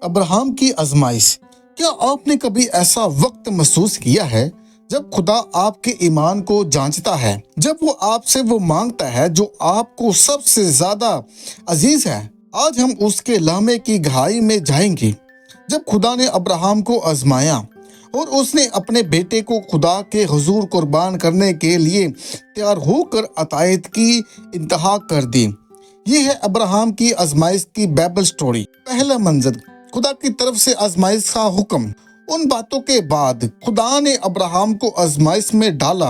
ابراہیم کی آزمائش۔ کیا آپ نے کبھی ایسا وقت محسوس کیا ہے جب خدا آپ کے ایمان کو جانچتا ہے، جب وہ آپ سے وہ مانگتا ہے جو آپ کو سب سے زیادہ عزیز ہے؟ آج ہم اس کے لمحے کی گہرائی میں جائیں گے جب خدا نے ابراہیم کو آزمایا اور اس نے اپنے بیٹے کو خدا کے حضور قربان کرنے کے لیے تیار ہو کر اطاعت کی انتہا کر دی۔ یہ ہے ابراہیم کی آزمائش کی بائبل سٹوری۔ پہلا منظر، خدا کی طرف سے آزمائش کا حکم۔ ان باتوں کے بعد خدا نے ابراہیم کو آزمائش میں ڈالا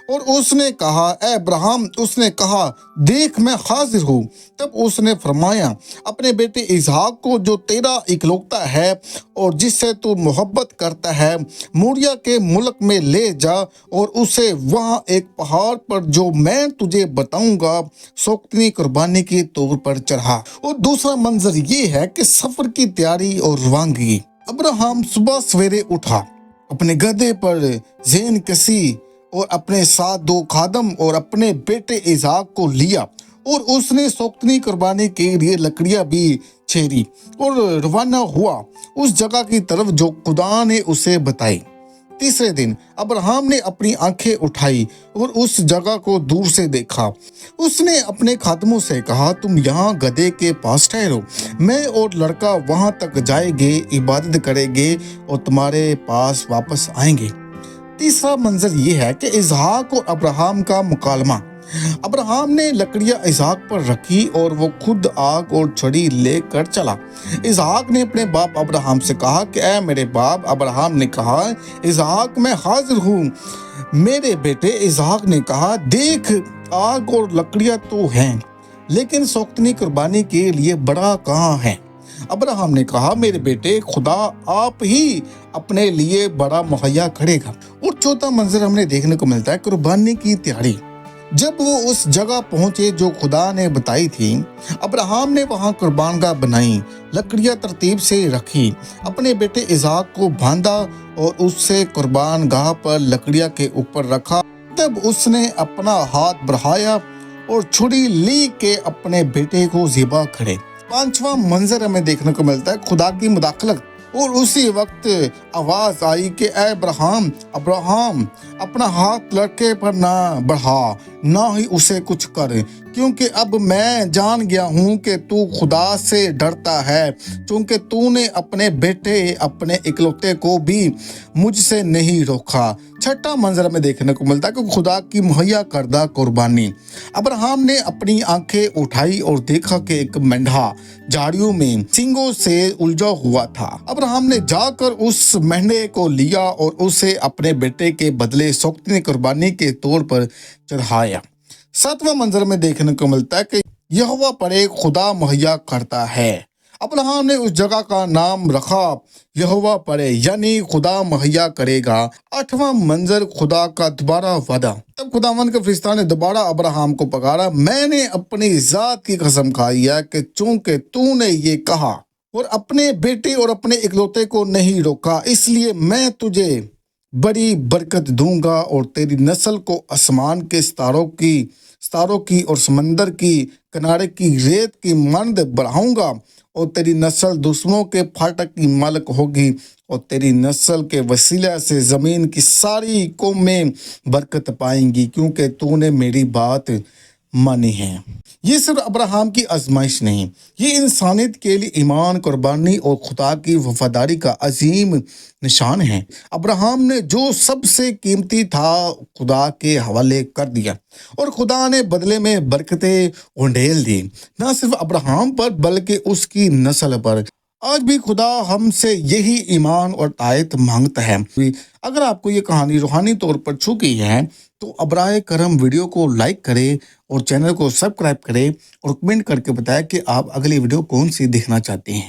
اور اس نے کہا، اے ابراہیم، اس نے کہا، دیکھ میں حاضر ہوں۔ تب اس نے فرمایا، اپنے بیٹے اسحاق کو جو تیرا اکلوتا ہے اور جس سے تو محبت کرتا ہے، موریا کے ملک میں لے جا اور اسے وہاں ایک پہاڑ پر جو میں تجھے بتاؤں گا سوختنی قربانی کے طور پر چڑھا۔ اور دوسرا منظر یہ ہے کہ سفر کی تیاری اور روانگی۔ ابراہیم صبح سویرے اٹھا، اپنے گدھے پر زین کسی اور اپنے ساتھ 2 خادم اور اپنے بیٹے اسحاق کو لیا، اور اس نے سوختنی قربانی کے لیے لکڑیاں بھی چھیری اور روانہ ہوا اس جگہ کی طرف جو خدا نے اسے بتائی۔ تیسرے دن ابراہیم نے اپنی آنکھیں اٹھائی اور اس جگہ کو دور سے دیکھا۔ اس نے اپنے خادموں سے کہا، تم یہاں گدھے کے پاس ٹھہرو، میں اور لڑکا وہاں تک جائیں گے، عبادت کریں گے اور تمہارے پاس واپس آئیں گے۔ تیسرا منظر یہ ہے کہ اسحاق اور ابراہیم کا مکالمہ۔ ابراہیم نے لکڑیاں اسحاق پر رکھی اور وہ خود آگ اور چھڑی لے کر چلا۔ اسحاق نے اپنے باپ ابراہیم سے کہا کہ اے میرے باپ۔ ابراہیم نے کہا، اسحاق، میں حاضر ہوں۔ میرے بیٹے اسحاق نے کہا، دیکھ، آگ اور لکڑیاں تو ہیں، لیکن سوختنی قربانی کے لیے بڑا کہاں ہے؟ ابراہیم نے کہا، میرے بیٹے، خدا آپ ہی اپنے لیے بڑا مہیا کرے گا۔ اور چوتھا منظر ہم نے دیکھنے کو ملتا ہے قربانی کی تیاری۔ جب وہ اس جگہ پہنچے جو خدا نے بتائی تھی، ابراہیم نے وہاں قربان گاہ بنائی، لکڑیاں ترتیب سے رکھی، اپنے بیٹے اسحاق کو باندھا اور اسے قربان گاہ پر لکڑیاں کے اوپر رکھا۔ تب اس نے اپنا ہاتھ بڑھایا اور چھری لی کہ اپنے بیٹے کو ذبح کرے۔ پانچواں منظر ہمیں دیکھنے کو ملتا ہے خدا کی مداخلت۔ اور اسی وقت آواز آئی کہ اے ابراہیم، ابراہیم، اپنا ہاتھ لڑکے پر نہ بڑھا، نہ ہی اسے کچھ کر، کیونکہ اب میں جان گیا ہوں کہ تو خدا سے ڈرتا ہے، چونکہ تو نے اپنے بیٹے، اپنے اکلوتے کو بھی مجھ سے نہیں روکا۔ چھٹا منظر میں دیکھنے کو ملتا ہے کہ خدا کی مہیا کردہ قربانی۔ ابراہیم نے اپنی آنکھیں اٹھائی اور دیکھا کہ ایک مینڈھا جھاڑیوں میں سینگوں سے الجھا ہوا تھا۔ ابراہیم نے جا کر اس مینڈھے کو لیا اور اسے اپنے بیٹے کے بدلے سوختنی قربانی کے طور پر چڑھایا۔ ساتواں منظر میں دیکھنے کو ملتا ہے کہ یہوہ پر ایک خدا مہیا کرتا ہے۔ ابراہیم نے اس جگہ کا نام رکھا یہوہ پرے، یعنی خدا مہیا کرے گا۔ آٹھواں منظر خدا کا دوبارہ وعدہ۔ تب خداوند کے فرشتہ نے دوبارہ ابراہیم کو پکارا، میں نے اپنی ذات کی قسم کھائی ہے کہ چونکہ تو نے یہ کہا اور اپنے بیٹے اور اپنے اکلوتے کو نہیں روکا، اس لیے میں تجھے بڑی برکت دوں گا اور تیری نسل کو آسمان کے ستاروں کی اور سمندر کی کنارے کی ریت کی مانند بڑھاؤں گا، اور تیری نسل دشمنوں کے پھاٹک کی مالک ہوگی، اور تیری نسل کے وسیلہ سے زمین کی ساری قومیں برکت پائیں گی، کیونکہ تو نے میری بات مانی ہے۔ یہ صرف ابراہیم کی آزمائش نہیں، یہ انسانیت کے لیے ایمان، قربانی اور خدا کی وفاداری کا عظیم نشان ہے۔ ابراہیم نے جو سب سے قیمتی تھا خدا کے حوالے کر دیا، اور خدا نے بدلے میں برکتیں اونڈیل دی، نہ صرف ابراہیم پر بلکہ اس کی نسل پر۔ آج بھی خدا ہم سے یہی ایمان اور اطاعت مانگتا ہے۔ اگر آپ کو یہ کہانی روحانی طور پر چھو گئی ہے تو براہ کرم ویڈیو کو لائک کریں اور چینل کو سبسکرائب کریں اور کمنٹ کر کے بتائیں کہ آپ اگلی ویڈیو کون سی دیکھنا چاہتے ہیں۔